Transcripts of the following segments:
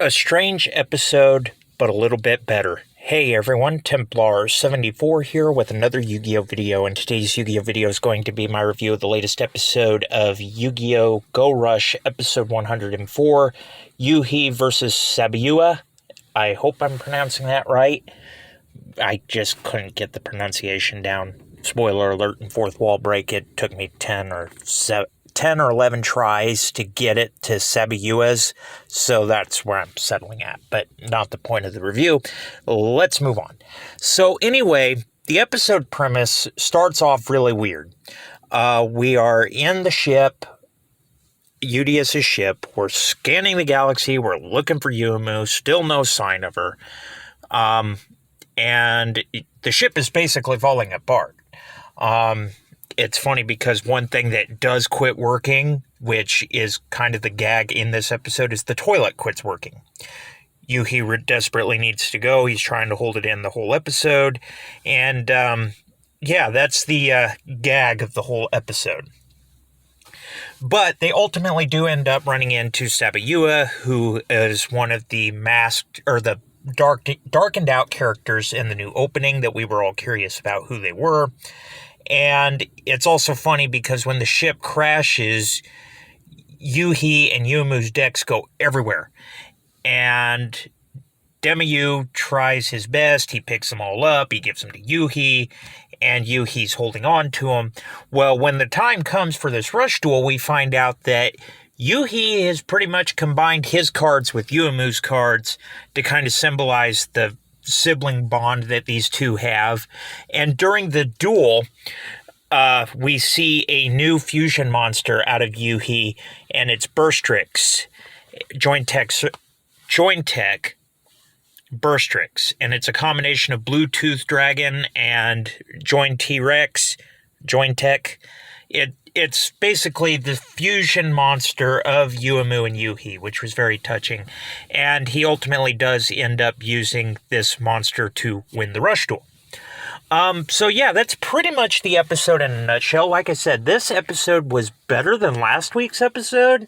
A strange episode, but a little bit better. Hey everyone, Templar74 here with another Yu-Gi-Oh! Video, and today's Yu-Gi-Oh! Video is going to be my review of the latest episode of Yu-Gi-Oh! Go Rush, episode 104, Yuhi vs. Sabayua. I hope I'm pronouncing that right. I just couldn't get the pronunciation down. Spoiler alert, in Fourth Wall Break, it took me 10 or 11 tries to get it to Sabayua's, so that's where I'm settling at, but not the point of the review. Let's move on. So anyway, the episode premise starts off really weird. We are in the ship, Udius' ship. We're scanning the galaxy. We're looking for Yuumu. Still no sign of her. And the ship is basically falling apart. It's funny because one thing that does quit working, which is kind of the gag in this episode, is the toilet quits working. Yuhi desperately needs to go. He's trying to hold it in the whole episode. And, yeah, that's the gag of the whole episode. But they ultimately do end up running into Sabayua, who is one of the masked, or the darkened out characters in the new opening that we were all curious about who they were. And it's also funny because when the ship crashes, Yuhi and Yuumu's decks go everywhere. And Demiyu tries his best. He picks them all up. He gives them to Yuhi. And Yuhi's holding on to them. Well, when the time comes for this rush duel, we find out that Yuhi has pretty much combined his cards with Yuumu's cards to kind of symbolize the sibling bond that these two have. And during the duel, we see a new fusion monster out of Yuhi, and it's Burstrix, Jointech Burstrix, and it's a combination of Bluetooth Dragon and Jointech. It's basically the fusion monster of Yuumu and Yuhi, which was very touching. And he ultimately does end up using this monster to win the rush duel. So yeah, that's pretty much the episode in a nutshell. Like I said, this episode was better than last week's episode,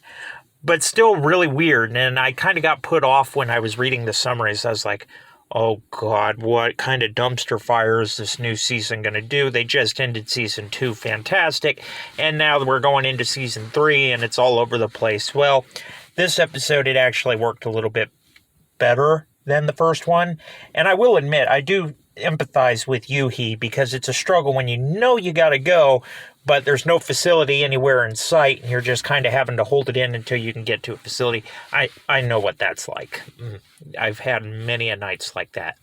but still really weird. And I kind of got put off when I was reading the summaries. I was like, oh God, what kind of dumpster fire is this new season going to do? They just ended season 2, fantastic. And now we're going into season 3 and it's all over the place. Well, this episode, it actually worked a little bit better than the first one. And I will admit, I do empathize with Yuhi because it's a struggle when you know you got to go, but there's no facility anywhere in sight, and you're just kind of having to hold it in until you can get to a facility. I know what that's like. I've had many a nights like that.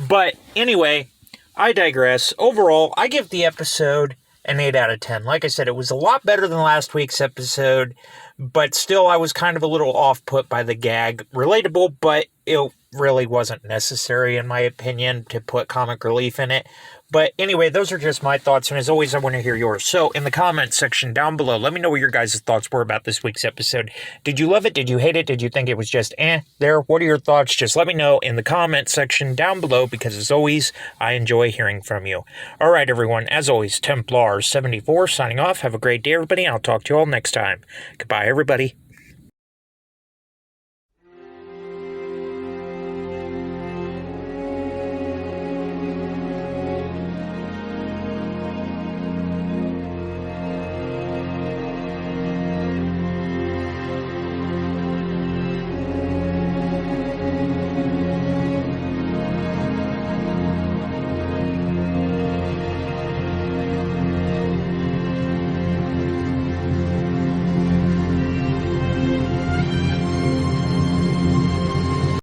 But anyway, I digress. Overall, I give the episode an 8 out of 10. Like I said, it was a lot better than last week's episode, but still I was kind of a little off-put by the gag. Relatable, but it really wasn't necessary, in my opinion, to put comic relief in it. But anyway, those are just my thoughts, and as always, I want to hear yours. So, in the comments section down below, let me know what your guys' thoughts were about this week's episode. Did you love it? Did you hate it? Did you think it was just there? What are your thoughts? Just let me know in the comments section down below, because as always, I enjoy hearing from you. Alright, everyone, as always, Templar74 signing off. Have a great day, everybody, and I'll talk to you all next time. Goodbye, everybody.